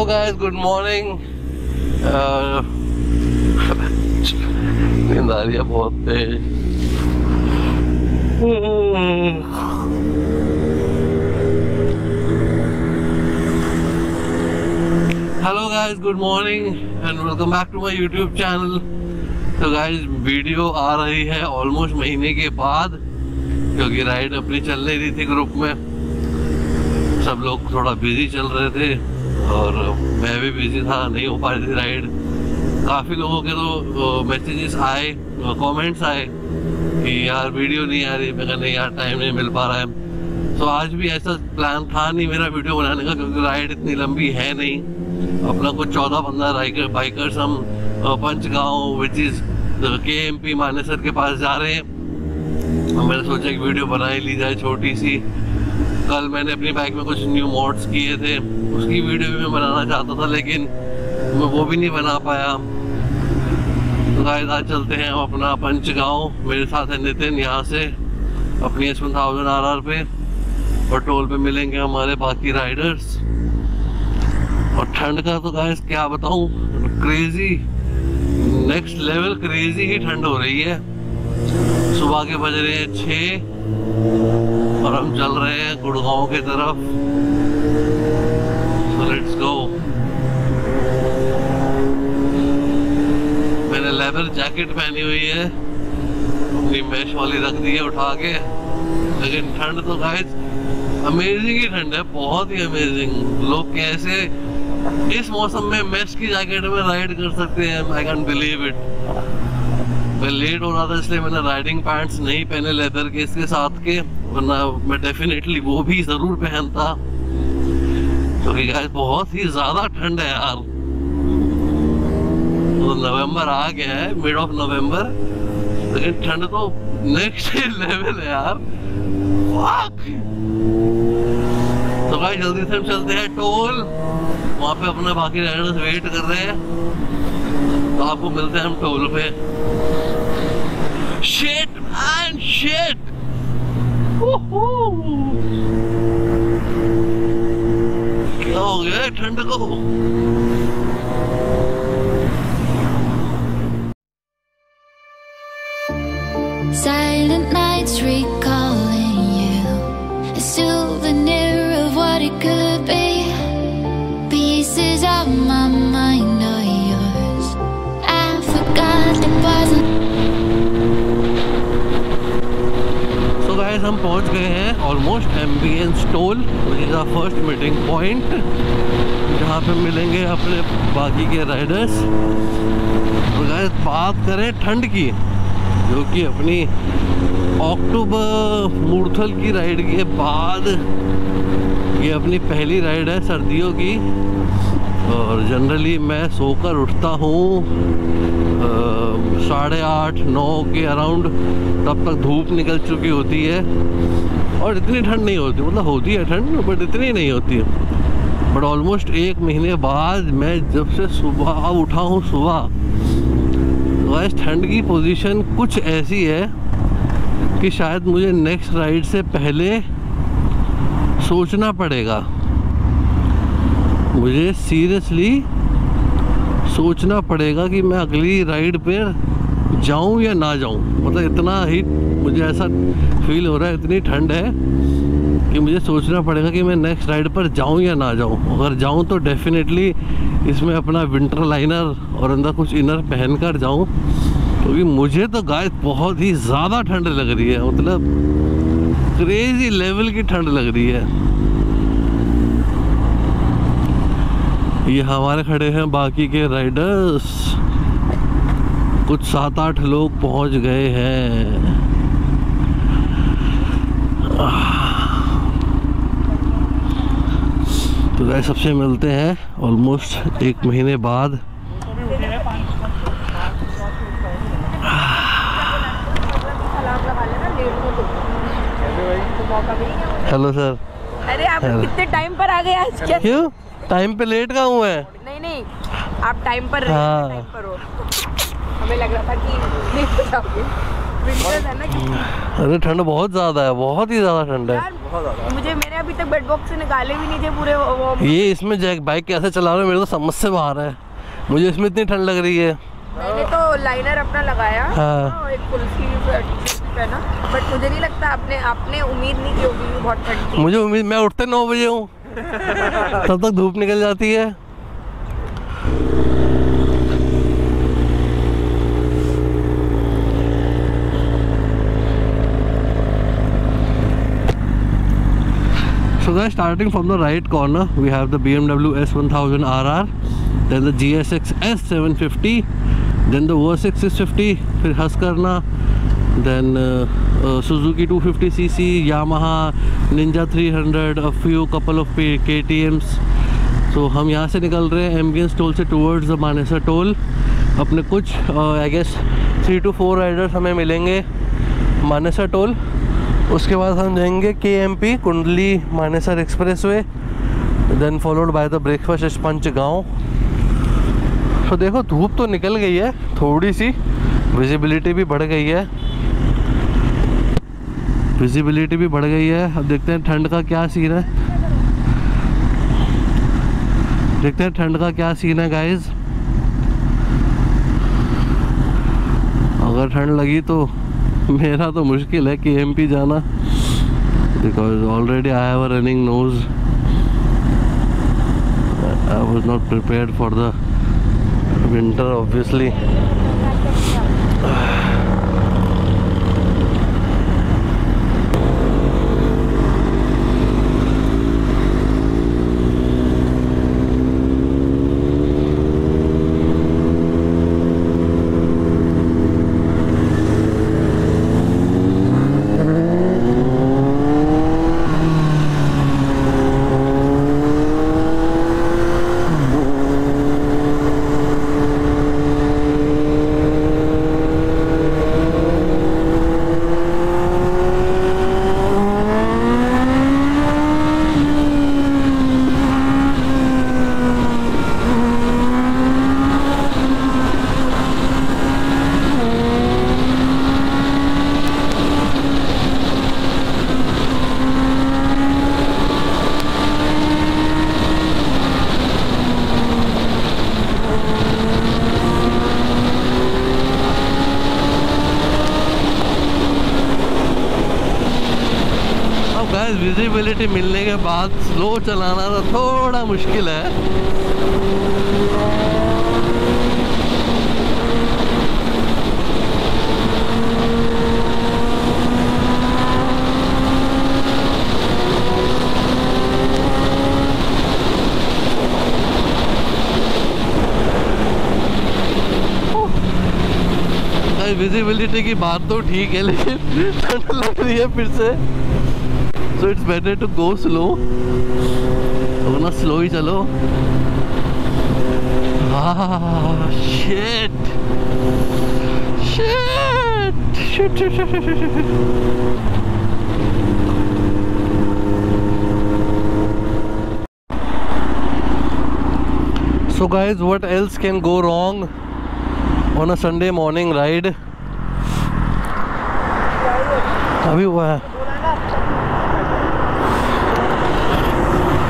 Hello guys, good morning. नींद आ रही है बहुत तेज। Hello guys, good morning and welcome back to my YouTube channel. तो गाइस वीडियो आ रही है ऑलमोस्ट महीने के बाद, क्योंकि राइड अपनी चल रही थी ग्रुप में। सब लोग थोड़ा बिजी चल रहे थे और मैं भी बिजी था, नहीं हो पा रही थी राइड। काफ़ी लोगों के तो मैसेजेस आए, कमेंट्स आए कि यार वीडियो नहीं आ रही। मैं कहा नहीं यार, टाइम नहीं मिल पा रहा है। तो आज भी ऐसा प्लान था नहीं मेरा वीडियो बनाने का, क्योंकि राइड इतनी लंबी है नहीं। अपना कुछ 14-15 बाइकर्स हम Panchgaon which is KMP Manesar के पास जा रहे हैं। मैंने सोचा एक वीडियो बना ही ली जाए छोटी सी। कल मैंने अपनी बाइक में कुछ न्यू मॉड्स किए थे, उसकी वीडियो भी मैं बनाना चाहता था, लेकिन मैं वो भी नहीं बना पाया। तो गाइस आज चलते हैं हम अपना पंचगांव। मेरे साथ है नितिन, यहाँ से अपनी S1000 RR पे, और टोल पे मिलेंगे हमारे बाकी राइडर्स। और ठंड का तो गाइस क्या बताऊँ, क्रेजी, नेक्स्ट लेवल क्रेजी ही ठंड हो रही है। सुबह के बज रहे हैं 6 और हम चल रहे हैं गुड़गांव की तरफ। So let's go। मैंने लेदर जैकेट पहनी हुई है, अपनी मैश वाली रख दी है उठा के। लेकिन ठंड तो गाइस अमेजिंग ही ठंड है, बहुत ही अमेजिंग। लोग कैसे इस मौसम में मैश की जैकेट में राइड कर सकते हैं, आई कैन बिलीव इट। मैं लेट हो रहा था इसलिए मैंने राइडिंग पैंट्स नहीं पहने लेदर के इसके साथ के, वरना मैं डेफिनेटली वो भी जरूर पहनता, क्योंकि गाइस बहुत ही ज्यादा ठंड है यार। तो नवंबर आ गया है, मिड ऑफ नवंबर, लेकिन ठंड तो नेक्स्ट लेवल है यार। फक। तो गाइस जल्दी से हम चलते हैं टोल, वहाँ पे अपने बाकी राइडर्स वेट कर रहे हैं। तो आपको मिलते हैं हम टोल पे। Shit and shit। क्या हो गया ठंड को? Silent nights recalling you, a souvenir of what it could be. Pieces of my mind are yours. I forgot it wasn't. हम पहुंच गए हैं almost ambience toll, which is our first meeting point, जहाँ पे मिलेंगे अपने बाकी के राइडर्स। तो गाइस बात करें ठंड की, जो कि अपनी अक्टूबर मूर्थल की राइड के बाद ये अपनी पहली राइड है सर्दियों की। और जनरली मैं सोकर उठता हूँ 8:30-9 के अराउंड, तब तक धूप निकल चुकी होती है और इतनी ठंड नहीं होती, मतलब होती है ठंड बट इतनी नहीं होती है। बट ऑलमोस्ट 1 महीने बाद मैं जब से सुबह उठा हूँ सुबह, तो इस ठंड की पोजीशन कुछ ऐसी है कि शायद मुझे नेक्स्ट राइड से पहले सोचना पड़ेगा। मुझे सीरियसली सोचना पड़ेगा कि मैं अगली राइड पे जाऊं या ना जाऊं। मतलब इतना ही मुझे ऐसा फील हो रहा है, इतनी ठंड है कि मुझे सोचना पड़ेगा कि मैं नेक्स्ट राइड पर जाऊं या ना जाऊं। अगर जाऊं तो डेफिनेटली इसमें अपना विंटर लाइनर और अंदर कुछ इनर पहन कर जाऊं, क्योंकि मुझे तो गाइस बहुत ही ज़्यादा ठंड लग रही है, मतलब क्रेजी लेवल की ठंड लग रही है। ये हमारे खड़े हैं बाकी के राइडर्स, कुछ 7-8 लोग पहुंच गए हैं। तो गाइस सबसे मिलते हैं ऑलमोस्ट 1 महीने बाद। Hello sir. अरे आप कितने टाइम पर आ गए आज? क्यों टाइम पे लेट का हूँ मैं? नहीं आप टाइम पर हाँ। टाइम पर हो। हमें लग रहा था कि लेट हो जाओगे। विंटर्स है ना कि अरे ठंड बहुत ज़्यादा है, बहुत ही ज़्यादा ठंड है। यार मैंने अभी तक बेड बॉक्स से निकाले भी नहीं थे पूरे वो। ये इसमें जैक बाइक कैसे चला रहे हो, मेरे तो समझ से बाहर है। मुझे इसमें इतनी ठंड लग रही है। मैंने तो लाइनर अपना लगाया हाँ। एक फुल स्लीव टी-शर्ट पहना, बट मुझे नहीं लगता आपने उम्मीद नहीं की होगी बहुत ठंड थी। मुझे उम्मीद, मैं उठते 9 बजे हूँ तब तक धूप निकल जाती है। So guys, starting from the right corner, we have the BMW S1000 RR, then the GSX S750, then the Versys 650, फिर Husqvarna, then Suzuki 250cc, Yamaha, Ninja 300, a few couple of KTMs. So हम यहाँ से निकल रहे हैं ambience toll से towards the Manesar toll. अपने कुछ आई गेस 3 to 4 राइडर्स हमें मिलेंगे मानेसर टोल। उसके बाद हम जाएंगे KMP Kundli Manesar expressway, then followed by the breakfast Panchgaon. तो देखो धूप तो निकल गई है, थोड़ी सी विजिबिलिटी भी बढ़ गई है, विजिबिलिटी भी बढ़ गई है। अब देखते हैं ठंड का क्या सीन है, देखते हैं ठंड का क्या सीन है गाइज। अगर ठंड लगी तो मेरा तो मुश्किल है KMP जाना, because already I have a running nose. I was not prepared for the winter obviously. Visibility मिलने के बाद स्लो चलाना तो थोड़ा मुश्किल है। विजिबिलिटी की बात तो ठीक है, लेकिन ठंड लग रही है फिर से। So it's better to go slow, वरना स्लो ही चलो। Shit. So guys, what else can go wrong on a Sunday morning ride? अभी हुआ है,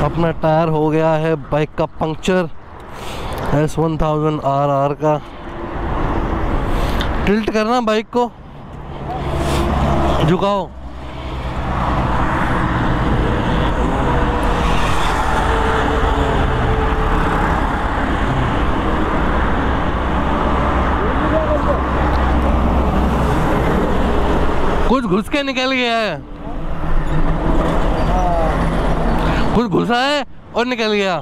अपना टायर हो गया है बाइक का पंक्चर S1000 RR का। टिल्ट करना बाइक को, झुकाओ। कुछ घुस के निकल गया है, कुछ घुसा है और निकल गया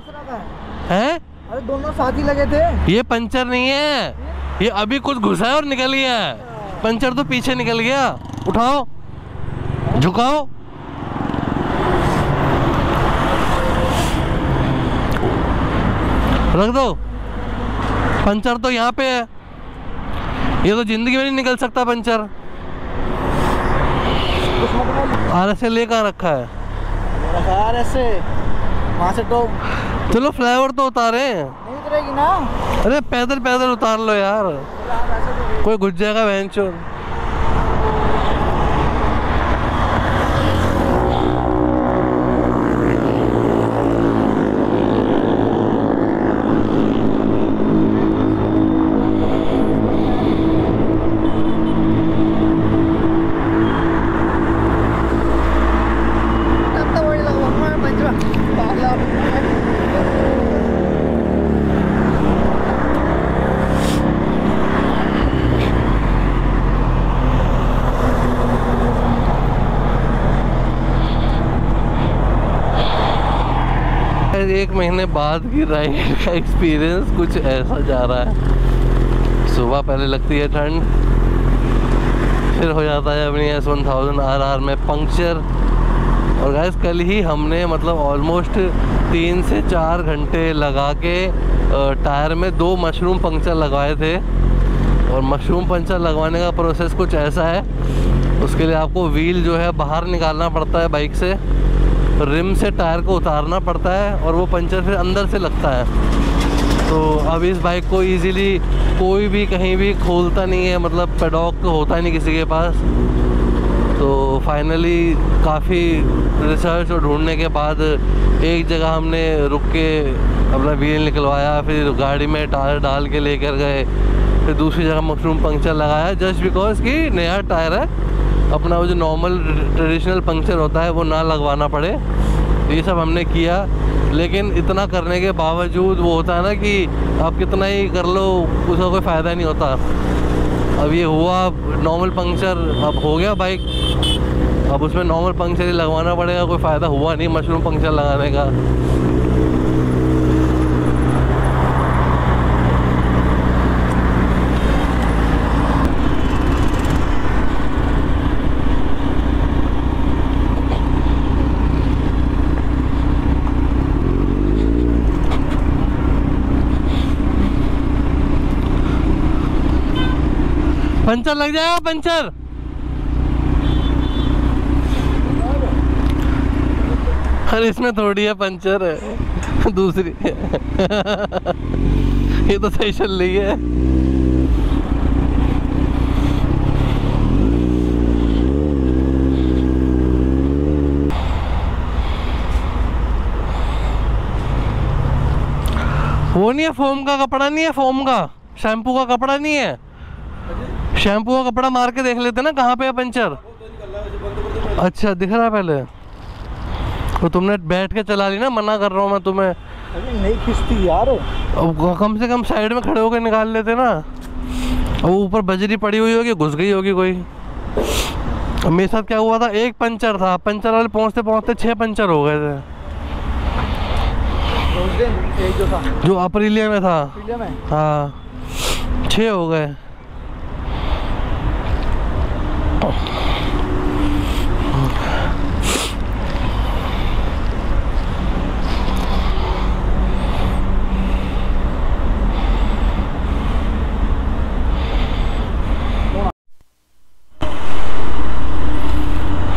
है। अरे दोनों साथ ही लगे थे। ये पंचर नहीं है, ये अभी कुछ घुसा है और निकल गया है। पंचर तो पीछे निकल गया। उठाओ, झुकाओ। रख दो। पंचर तो यहाँ पे है, ये तो जिंदगी में नहीं निकल सकता पंचर। RS ले कहाँ रखा है? ऐसे वहाँ से तो चलो फ्लाईओवर तो उतारे। नहीं उतरेगी ना। अरे पैदल पैदल उतार लो यार, कोई घुस जाएगा वैन चोर। गाइस 1 महीने बाद की राइड का एक्सपीरियंस कुछ ऐसा जा रहा है। सुबह पहले लगती है ठंड, फिर हो जाता है अपनी S1000 RR में पंक्चर। और गाइस कल ही हमने मतलब ऑलमोस्ट 3 से 4 घंटे लगा के टायर में 2 मशरूम पंक्चर लगवाए थे। और मशरूम पंक्चर लगवाने का प्रोसेस कुछ ऐसा है, उसके लिए आपको व्हील जो है बाहर निकालना पड़ता है बाइक से, रिम से टायर को उतारना पड़ता है और वो पंचर फिर अंदर से लगता है। तो अब इस बाइक को इजीली कोई भी कहीं भी खोलता नहीं है, मतलब पेडॉक तो होता ही नहीं किसी के पास। तो फाइनली काफ़ी रिसर्च और ढूंढने के बाद एक जगह हमने रुक के अपना व्हील निकलवाया, फिर गाड़ी में टायर डाल के लेकर गए, फिर दूसरी जगह मशरूम पंक्चर लगाया जस्ट बिकॉज कि नया टायर है, अपना वो जो नॉर्मल ट्रेडिशनल पंक्चर होता है वो ना लगवाना पड़े। ये सब हमने किया, लेकिन इतना करने के बावजूद वो होता है ना कि आप कितना ही कर लो उसका कोई फ़ायदा नहीं होता। अब ये हुआ नॉर्मल पंक्चर, अब हो गया बाइक, अब उसमें नॉर्मल पंक्चर ही लगवाना पड़ेगा, कोई फ़ायदा हुआ नहीं मशरूम पंक्चर लगाने का। पंचर लग जाएगा पंचर। अरे इसमें थोड़ी है पंचर है दूसरी ये तो सही चल रही है। वो नहीं है फोम का कपड़ा, नहीं है फोम का, शैम्पू का कपड़ा नहीं है। शैम्पू का कपड़ा मार के देख लेते ना कहाँ पे है पंचर। अच्छा दिख रहा है पहले, तो तुमने बैठ के चला ली ना, मना कर रहा हूँ मैं तुम्हें। अरे नहीं खिंचती यार, अब कम से कम साइड में खड़े होकर निकाल लेते ना। अब ऊपर बजरी पड़ी हुई होगी, घुस गई होगी कोई। अब मेरे साथ क्या हुआ था, एक पंचर था, पंचर वाले पहुँचते पहुँचते 6 पंचर हो गए थे। उस दिन एक जो था, जो अप्रैलिया में था, अप्रैलिया में, हाँ 6 हो गए।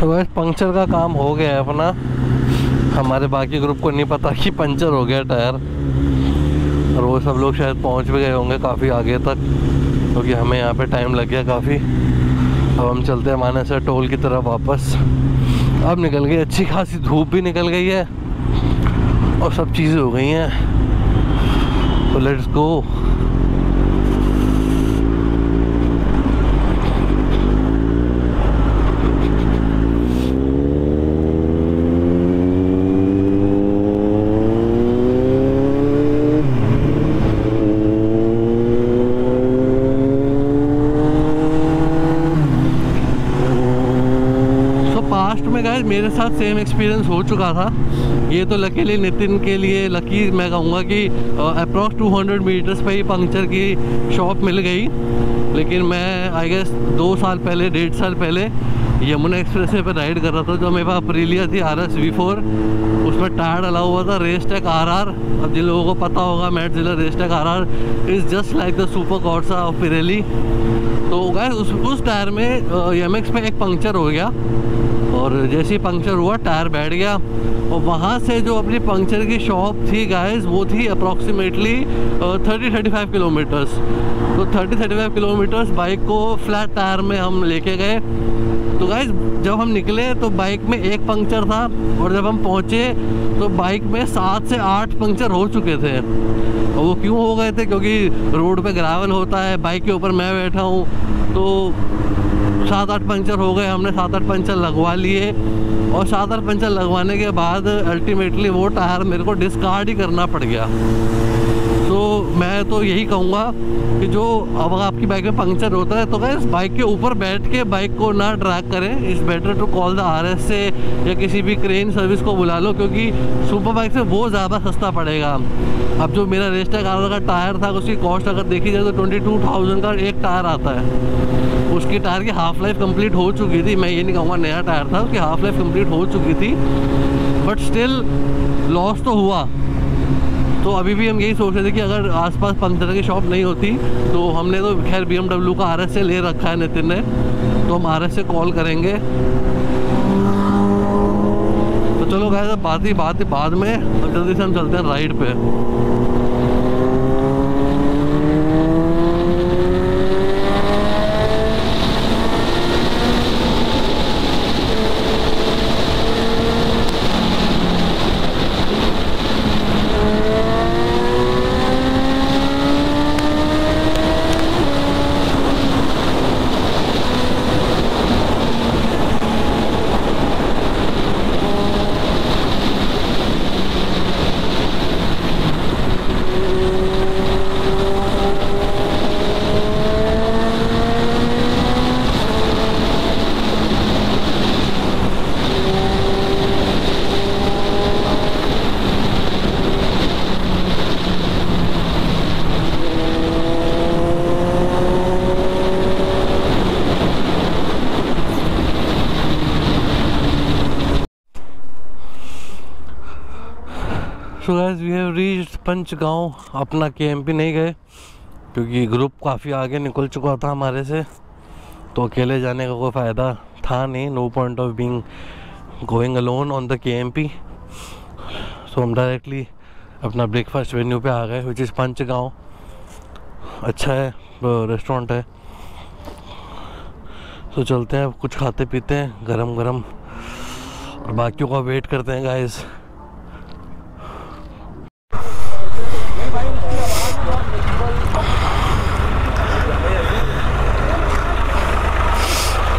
बस पंक्चर का काम हो गया है अपना। हमारे बाकी ग्रुप को नहीं पता कि पंचर हो गया टायर, और वो सब लोग शायद पहुंच भी गए होंगे काफ़ी आगे तक, क्योंकि हमें यहाँ पे टाइम लग गया काफ़ी। अब हम चलते हैं मानेसर टोल की तरफ वापस। अब निकल गई अच्छी खासी धूप भी निकल गई है और सब चीज़ें हो गई हैं, तो लेट्स गो। मेरे साथ सेम एक्सपीरियंस हो चुका था। ये तो लकीली नितिन के लिए लकी मैं कहूँगा कि अप्रॉक्स 200 मीटर्स पे ही पंक्चर की शॉप मिल गई। लेकिन मैं आई गेस 2 साल पहले, 1.5 साल पहले यमुना एक्सप्रेसवे पे राइड कर रहा था, जो मेरे पास अप्रीलिया थी RS V4, उसमें टायर डाला हुआ था रेसटेक RR। अब जिन लोगों को पता होगा, Metzeler Racetec RR is just like the super Corsa of Pirelli. तो गाइस उस टायर में MX पे एक पंक्चर हो गया, और जैसे ही पंक्चर हुआ टायर बैठ गया। और वहाँ से जो अपनी पंक्चर की शॉप थी गाइस, वो थी अप्रॉक्सीमेटली 30-35 किलोमीटर्स। तो 30-35 किलोमीटर्स बाइक को फ्लैट टायर में हम लेके गए। तो गाइस जब हम निकले तो बाइक में एक पंक्चर था, और जब हम पहुँचे तो बाइक में 7 से 8 पंक्चर हो चुके थे। और वो क्यों हो गए थे, क्योंकि रोड पे ग्रेवल होता है, बाइक के ऊपर मैं बैठा हूँ, तो 7-8 पंक्चर हो गए। हमने 7-8 पंक्चर लगवा लिए, और शानदार पंचर लगवाने के बाद अल्टीमेटली वो टायर मेरे को डिस्कार्ड ही करना पड़ गया। तो मैं तो यही कहूँगा कि जो अब आपकी बाइक में पंक्चर होता है तो गाइस बाइक के ऊपर बैठ के बाइक को ना ड्रैग करें। It's better to call the RS से या किसी भी क्रेन सर्विस को बुला लो, क्योंकि सुपर बाइक से वो ज़्यादा सस्ता पड़ेगा। अब जो मेरा रेस्टर का टायर था उसकी कॉस्ट अगर देखी जाए तो 22,000 का एक टायर आता है। उसकी टायर की हाफ लाइफ कंप्लीट हो चुकी थी, मैं ये नहीं कहूँगा नया टायर था, उसकी हाफ लाइफ कंप्लीट हो चुकी थी, बट स्टिल लॉस तो हुआ। तो अभी भी हम यही सोच रहे थे कि अगर आसपास पंक्चर की शॉप नहीं होती तो हमने तो खैर BMW का RS से ले रखा है नितिन ने, तो हम RS से कॉल करेंगे। तो चलो गाइस बात ही बाद में, अब जल्दी से हम चलते हैं राइड पे। So guys we have reached Panchgaon. अपना KMP नहीं गए क्योंकि ग्रुप काफ़ी आगे निकल चुका था हमारे से, तो अकेले जाने का कोई फ़ायदा था नहीं। No point of being going alone on the KMP। So हम डायरेक्टली अपना ब्रेकफास्ट वेन्यू पे आ गए, विच इज़ पंचगांव। अच्छा है, रेस्टोरेंट है। तो चलते हैं, कुछ खाते पीते हैं गरम गरम और बाकियों का वेट करते हैं गाइस।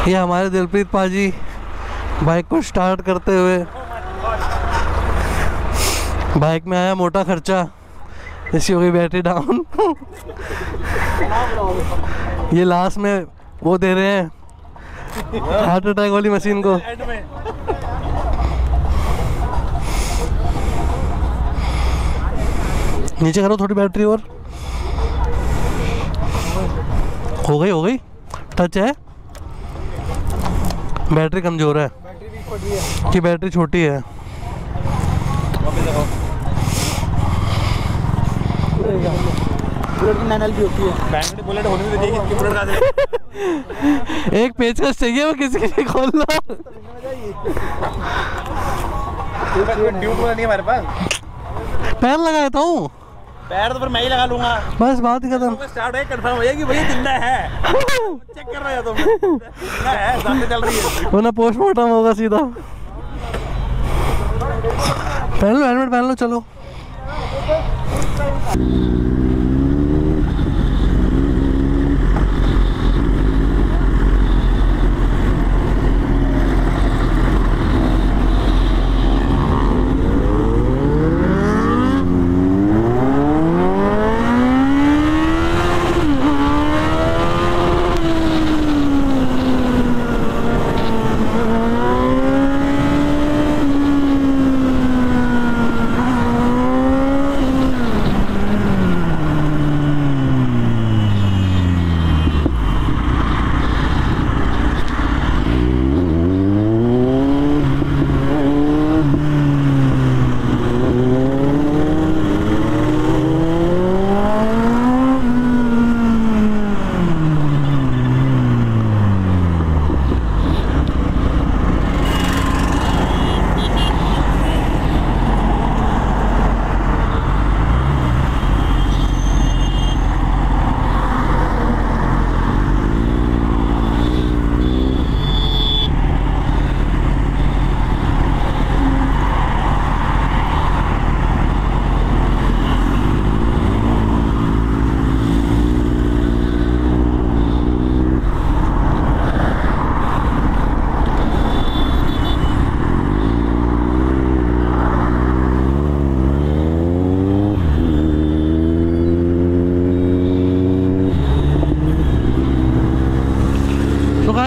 ये हमारे दिलप्रीत पाजी बाइक को स्टार्ट करते हुए, बाइक में आया मोटा खर्चा, इसकी हो गई बैटरी डाउन। ये लास्ट में वो दे रहे हैं हार्ट अटैक वाली मशीन को। नीचे करो थोड़ी बैटरी और, हो गई टच है। बैटरी कमजोर है कि बैटरी छोटी है। बुलेट की 9L भी होती है, बैंगनी बुलेट होने में देखिए इसकी बुलेट कहाँ से। एक पेचकस चाहिए वो किसी के लिए खोलना। ट्यूब नहीं है हमारे पास, पैर लगा देता हूँ। पैर तो फिर मैं ही लगा लूंगा, बस बात ही खत्म। स्टार्ट है, कंफर्म हो जाएगी भैया जिंदा है। चेक कर रहे हो तुम, जिंदा है, सामने चल रही है, वरना पोस्टमार्टम होगा सीधा। पहन लो हेलमेट, पहन लो, चलो।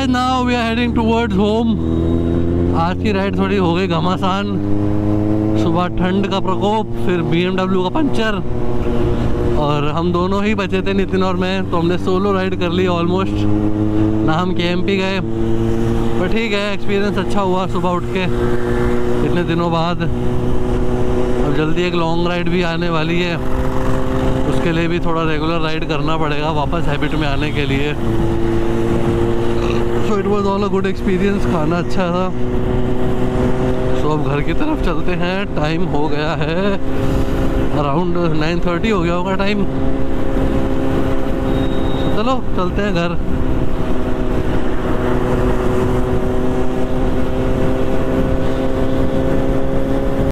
Guys now we are heading towards home. आज की राइड थोड़ी हो गई घमासान। सुबह ठंड का प्रकोप, फिर BMW का पंचर, और हम दोनों ही बचे थे, नितिन और मैं, तो हमने सोलो राइड कर ली ऑलमोस्ट। ना हम KMP गए, पर ठीक है, एक्सपीरियंस अच्छा हुआ सुबह उठ के इतने दिनों बाद। अब जल्दी एक लॉन्ग राइड भी आने वाली है, उसके लिए भी थोड़ा रेगुलर राइड करना पड़ेगा वापस हैबिट में आने के लिए। So it was all a good experience, खाना अच्छा था। सो अब घर की तरफ चलते हैं। टाइम हो गया है अराउंड 9:30 हो गया होगा टाइम। चलो चलते हैं घर।